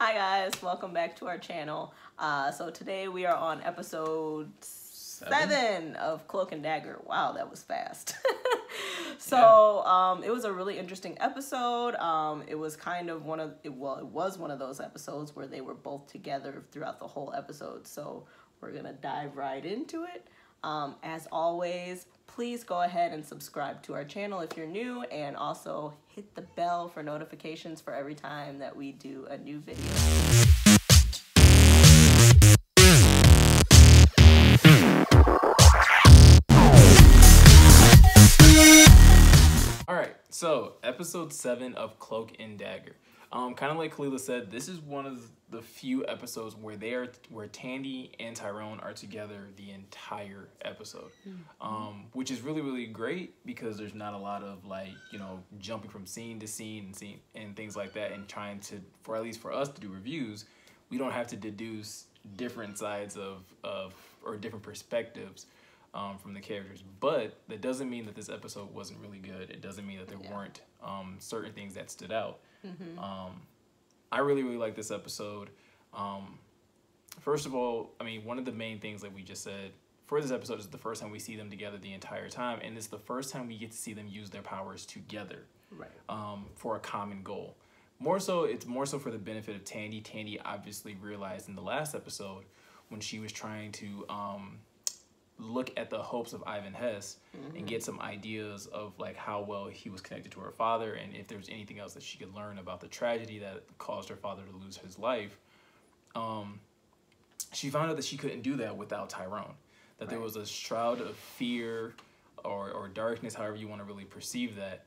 Hi guys, welcome back to our channel. So today we are on episode 7 of Cloak and Dagger. Wow, that was fast. It was a really interesting episode. It was kind of it was one of those episodes where they were both together throughout the whole episode. So we're gonna dive right into it. As always, please go ahead and subscribe to our channel if you're new, and also hit the bell for notifications for every time that we do a new video. Alright, so episode 7 of Cloak and Dagger. Kind of like Kalila said, this is one of the few episodes where Tandy and Tyrone are together the entire episode, which is really, really great because there's not a lot of jumping from scene to scene and things like that, and trying to, for at least for us to do reviews, we don't have to deduce different sides or different perspectives from the characters. But that doesn't mean that this episode wasn't really good. It doesn't mean that there weren't certain things that stood out. I really, really like this episode. First of all, I mean, one of the main things that we just said for this episode is the first time we see them together the entire time, and it's the first time we get to see them use their powers together, for a common goal. It's more so for the benefit of Tandy. Tandy obviously realized in the last episode when she was trying to look at the hopes of Ivan Hess and get some ideas of like how well he was connected to her father, and if there's anything else that she could learn about the tragedy that caused her father to lose his life. She found out that she couldn't do that without Tyrone, that there was a shroud of fear or darkness, however you want to really perceive that,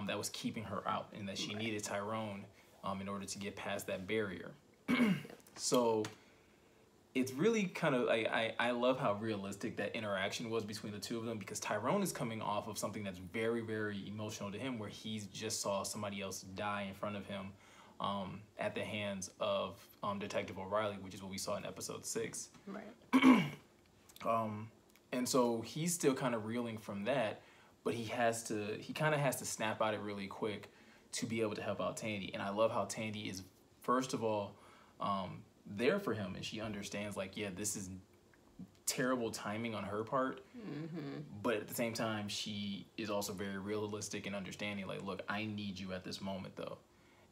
that was keeping her out, and that she needed Tyrone in order to get past that barrier. So it's really kind of, I love how realistic that interaction was between the two of them, because Tyrone is coming off of something that's very, very emotional to him, where he's just saw somebody else die in front of him at the hands of Detective O'Reilly, which is what we saw in episode 6. And so he's still kind of reeling from that, but he kind of has to snap out of it really quick to be able to help out Tandy. And I love how Tandy is, first of all, there for him, and she understands, like, yeah, this is terrible timing on her part, but at the same time she is also very realistic and understanding, like, look, I need you at this moment though.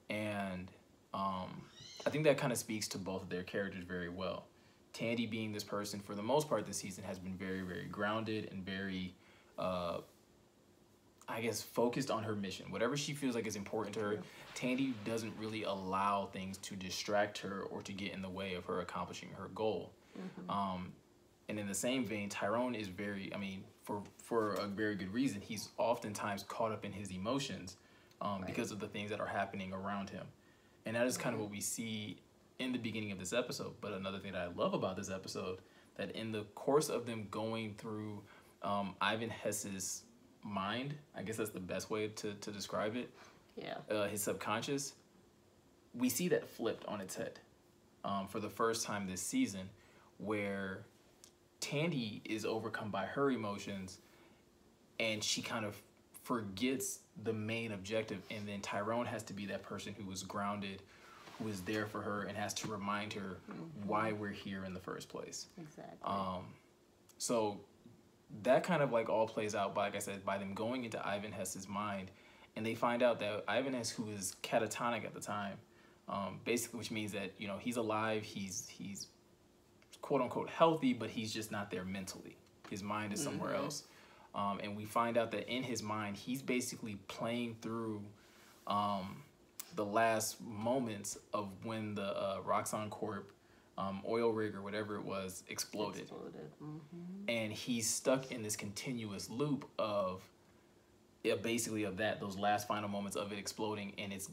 And I think that kind of speaks to both of their characters very well. Tandy, being this person for the most part this season, has been very, very grounded and very I guess focused on her mission. Whatever she feels like is important to her, Tandy doesn't really allow things to distract her or to get in the way of her accomplishing her goal. And in the same vein, Tyrone is very, I mean, for a very good reason, he's oftentimes caught up in his emotions because of the things that are happening around him. And that is kind of what we see in the beginning of this episode. But another thing that I love about this episode, that in the course of them going through Ivan Hess's mind, I guess that's the best way to describe it, his subconscious, we see that flipped on its head for the first time this season, where Tandy is overcome by her emotions and she kind of forgets the main objective, and then Tyrone has to be that person who is grounded, who is there for her, and has to remind her why we're here in the first place. So that kind of like all plays out by, like I said, by them going into Ivan Hess's mind, and they find out that Ivan Hess, who is catatonic at the time, basically, which means that, you know, he's alive, he's quote unquote healthy, but he's just not there mentally. His mind is somewhere else. And we find out that in his mind, he's basically playing through the last moments of when the Roxxon Corp oil rig or whatever it was exploded. And he's stuck in this continuous loop of basically of those last final moments of it exploding, and it's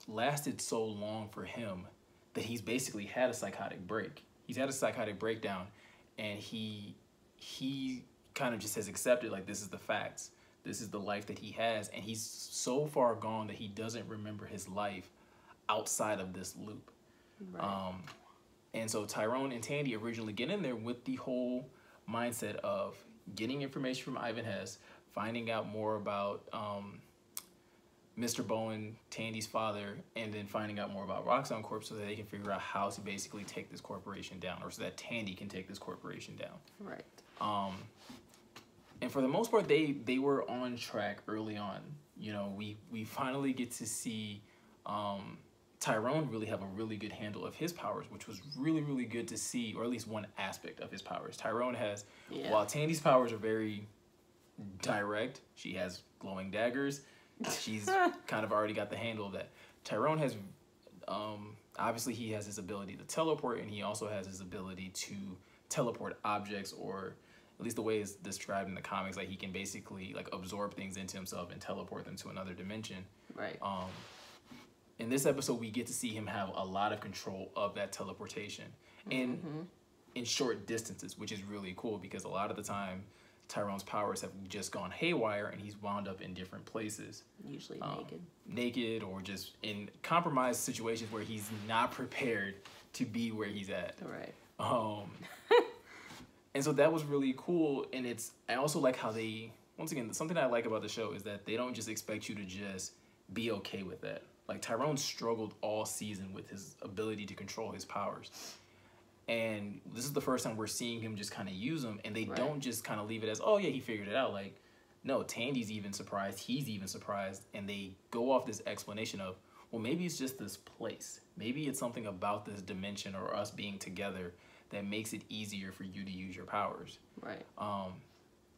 lasted so long for him that he's basically had a psychotic break. He's had a psychotic breakdown, and he kind of just has accepted, like, this is the facts, this is the life that he has, and he's so far gone that he doesn't remember his life outside of this loop. And so Tyrone and Tandy originally get in there with the whole mindset of getting information from Ivan Hess, finding out more about Mr. Bowen, Tandy's father, and then finding out more about Roxxon Corp so that they can figure out how to basically take this corporation down, or so that Tandy can take this corporation down. Right. And for the most part, they were on track early on. You know, we finally get to see Tyrone really have a really good handle of his powers, which was really, really good to see, or at least one aspect of his powers. Tyrone has, while Tandy's powers are very direct, she has glowing daggers. She's kind of already got the handle of that. Tyrone has, obviously he has his ability to teleport, and he also has his ability to teleport objects, or at least the way it's described in the comics, like he can basically like absorb things into himself and teleport them to another dimension. Right. In this episode, we get to see him have a lot of control of that teleportation, and in short distances, which is really cool because a lot of the time, Tyrone's powers have just gone haywire, and he's wound up in different places. Usually naked, or just in compromised situations where he's not prepared to be where he's at. Right. And so that was really cool, and I also like how they, once again, something I like about the show is that they don't just expect you to just be okay with that. Like, Tyrone struggled all season with his ability to control his powers. And this is the first time we're seeing him just kind of use them, and they don't just kind of leave it as, oh yeah, he figured it out. Like, no, Tandy's even surprised, he's even surprised, and they go off this explanation of, well, maybe it's just this place. Maybe it's something about this dimension or us being together that makes it easier for you to use your powers. Right.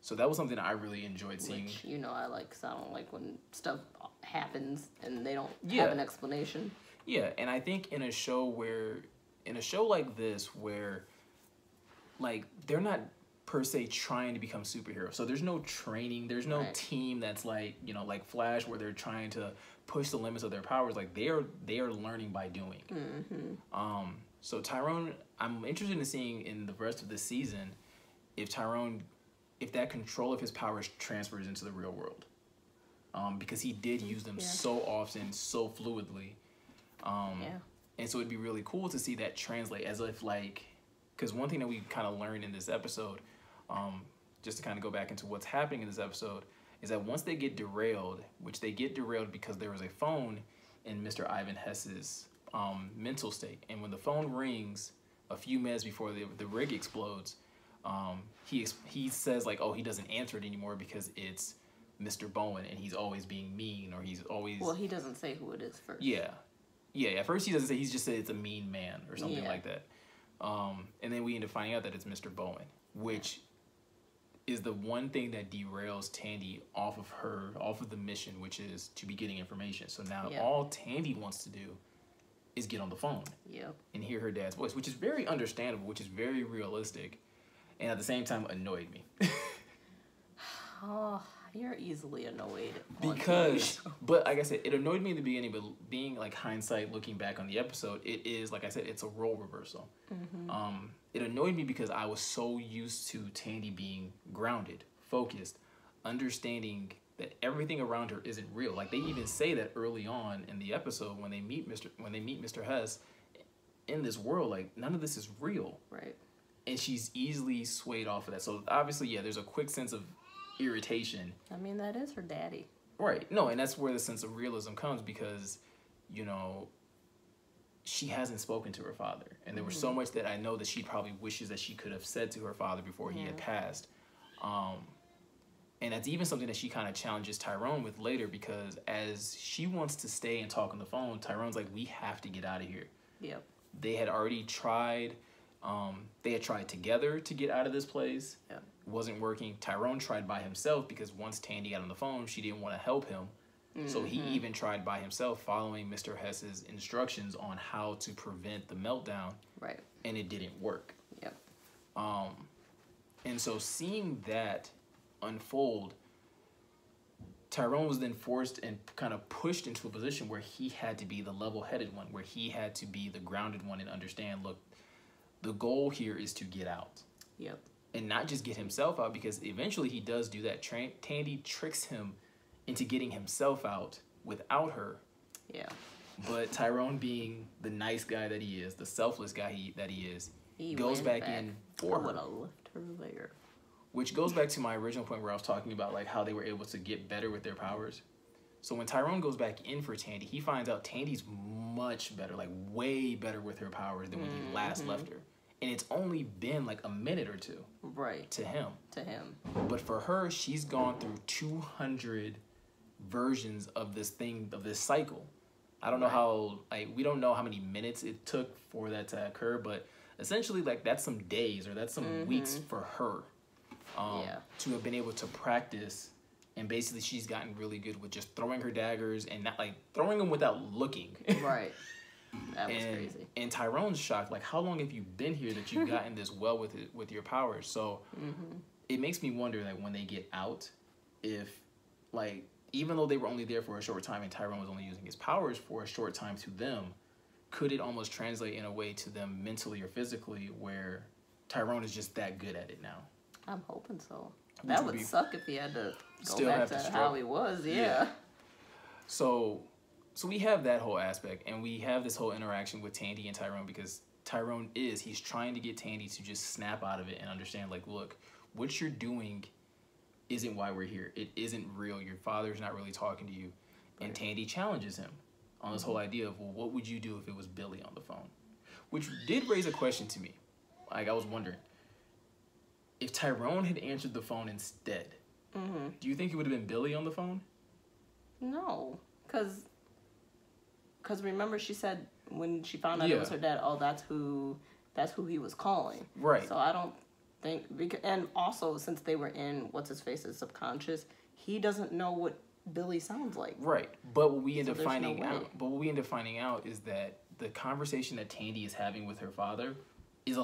So that was something I really enjoyed seeing. Which, you know, I like, because I don't like when stuff happens and they don't have an explanation. Yeah, and I think in a show like this, where, like, they're not per se trying to become superheroes. So there's no training, there's no team that's like, you know, like Flash, where they're trying to push the limits of their powers. Like, they are learning by doing. So Tyrone, I'm interested in seeing in the rest of this season if that control of his powers transfers into the real world. Because he did use them so often, so fluidly. And so it'd be really cool to see that translate, as if, like, because one thing that we kind of learned in this episode, just to kind of go back into what's happening in this episode, is that once they get derailed, which they get derailed because there was a phone in Mr. Ivan Hess's mental state, and when the phone rings a few minutes before the rig explodes, he says, like, oh, he doesn't answer it anymore because it's Mr. Bowen, and he's always being mean, or he's always... Well, he doesn't say who it is first. Yeah, at first he doesn't say, he's just said it's a mean man, or something like that. And then we end up finding out that it's Mr. Bowen, which is the one thing that derails Tandy off of the mission, which is to be getting information. So now all Tandy wants to do is get on the phone and hear her dad's voice, which is very understandable, which is very realistic, and at the same time annoyed me. Oh, you're easily annoyed. Because, but like I said, it annoyed me in the beginning, but being like hindsight, looking back on the episode, it is, like I said, it's a role reversal. It annoyed me because I was so used to Tandy being grounded, focused, understanding that everything around her isn't real. Like, they even say that early on in the episode when they meet Mr. Hess in this world, like, none of this is real. Right. And she's easily swayed off of that. So obviously, there's a quick sense of irritation. I mean, that is her daddy. Right. No, and that's where the sense of realism comes, because, you know, she hasn't spoken to her father. And there was so much that I know that she probably wishes that she could have said to her father before he had passed. And that's even something that she kind of challenges Tyrone with later, because as she wants to stay and talk on the phone, Tyrone's like, we have to get out of here. Yep. They had already tried, they had tried together to get out of this place. Yep. It wasn't working. Tyrone tried by himself, because once Tandy got on the phone, she didn't want to help him. So he even tried by himself, following Mr. Hess's instructions on how to prevent the meltdown. Right. And it didn't work. Yep. And so seeing that unfold, Tyrone was then forced and kind of pushed into a position where he had to be the level-headed one, where he had to be the grounded one and understand, look, the goal here is to get out. Yep. And not just get himself out, because eventually he does do that. Tandy tricks him into getting himself out without her. Yeah. But Tyrone, being the nice guy that he is, the selfless guy that he is, he goes back in for her. I would have left her there. Which goes back to my original point where I was talking about, like, how they were able to get better with their powers. So when Tyrone goes back in for Tandy, he finds out Tandy's much better, like way better with her powers than when he last left her. And it's only been like a minute or two. Right. To him. To him. But for her, she's gone through 200 versions of this thing, of this cycle. I don't know how, like, we don't know how many minutes it took for that to occur, but essentially, like, that's some days or that's some weeks for her to have been able to practice. And basically, she's gotten really good with just throwing her daggers and not, like, throwing them without looking. Right. That was crazy. And Tyrone's shocked, like, how long have you been here that you've gotten this well with your powers? So it makes me wonder, like, when they get out, if, like, even though they were only there for a short time and Tyrone was only using his powers for a short time to them, could it almost translate in a way to them mentally or physically where Tyrone is just that good at it now? I'm hoping so. That would suck if he had to go back to how he was, So we have that whole aspect, and we have this whole interaction with Tandy and Tyrone because Tyrone he's trying to get Tandy to just snap out of it and understand, like, look, what you're doing isn't why we're here. It isn't real. Your father's not really talking to you. And Tandy challenges him on this whole idea of, well, what would you do if it was Billy on the phone? Which did raise a question to me. Like, I was wondering, if Tyrone had answered the phone instead, do you think it would have been Billy on the phone? No, because remember she said when she found out it was her dad, oh, that's who he was calling. Right. So I don't think, and also since they were in what's his face's subconscious, he doesn't know what Billy sounds like. Right. But what we end up finding out is that the conversation that Tandy is having with her father is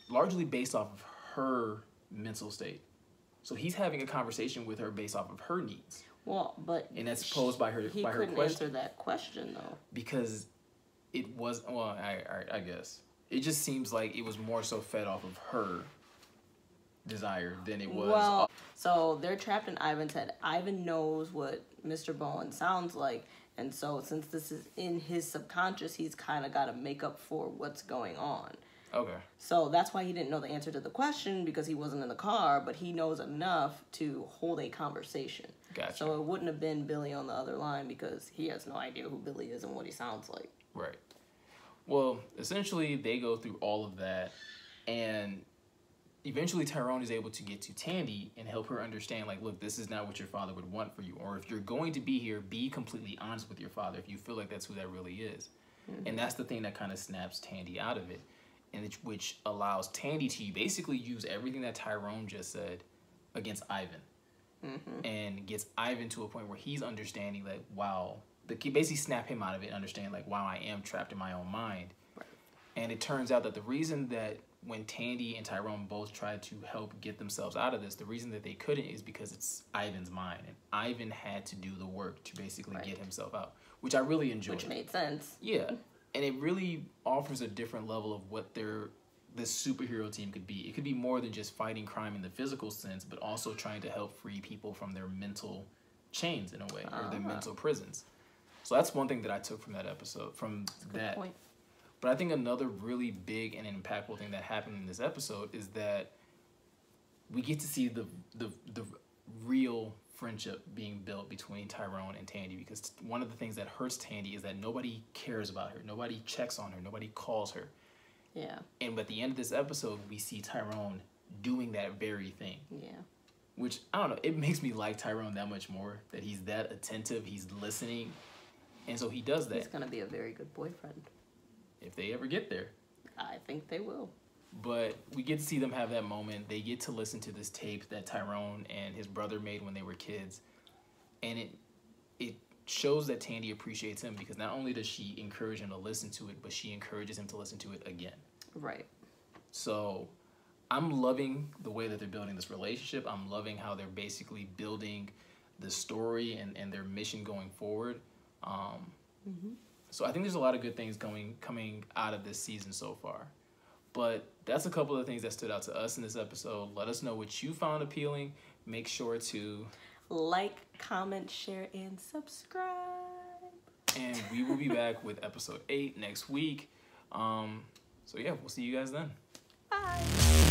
largely based off of her mental state. So he's having a conversation with her based off of her needs. Well, but and that's posed by her he by her couldn't question. Answer that question though. Because it was I guess it just seems like it was more so fed off of her desire than it was. Well, so they're trapped in Ivan's head. Ivan knows what Mr. Bowen sounds like, and so since this is in his subconscious, he's kind of got to make up for what's going on. Okay. So that's why he didn't know the answer to the question because he wasn't in the car, but he knows enough to hold a conversation. Gotcha. So it wouldn't have been Billy on the other line because he has no idea who Billy is and what he sounds like. Right. Well, essentially, they go through all of that, and eventually Tyrone is able to get to Tandy and help her understand, like, look, this is not what your father would want for you. Or if you're going to be here, be completely honest with your father if you feel like that's who that really is. And that's the thing that kind of snaps Tandy out of it. And which allows Tandy to basically use everything that Tyrone just said against Ivan. And gets Ivan to a point where he's understanding that, wow, basically snap him out of it and understand, like, wow, I am trapped in my own mind. Right. And it turns out that the reason that when Tandy and Tyrone both tried to help get themselves out of this, the reason that they couldn't is because it's Ivan's mind. And Ivan had to do the work to basically get himself out, which I really enjoyed. Which made sense. Yeah. And it really offers a different level of what this superhero team could be. It could be more than just fighting crime in the physical sense, but also trying to help free people from their mental chains in a way, or their mental prisons. So that's one thing that I took from that episode, from that. Point. But I think another really big and impactful thing that happened in this episode is that we get to see the real friendship being built between Tyrone and Tandy, because one of the things that hurts Tandy is that nobody cares about her, nobody checks on her, nobody calls her. Yeah. And at the end of this episode, we see Tyrone doing that very thing. Yeah. Which, I don't know, it makes me like Tyrone that much more, that he's that attentive, he's listening, and so he does that. He's going to be a very good boyfriend. If they ever get there. I think they will. But we get to see them have that moment. They get to listen to this tape that Tyrone and his brother made when they were kids. And it shows that Tandy appreciates him, because not only does she encourage him to listen to it, but she encourages him to listen to it again. Right. So I'm loving the way that they're building this relationship. I'm loving how they're basically building the story and their mission going forward. So I think there's a lot of good things coming out of this season so far. But that's a couple of things that stood out to us in this episode. Let us know what you found appealing. Make sure to like, comment, share, and subscribe. And we will be back with episode 8 next week. So yeah, we'll see you guys then. Bye.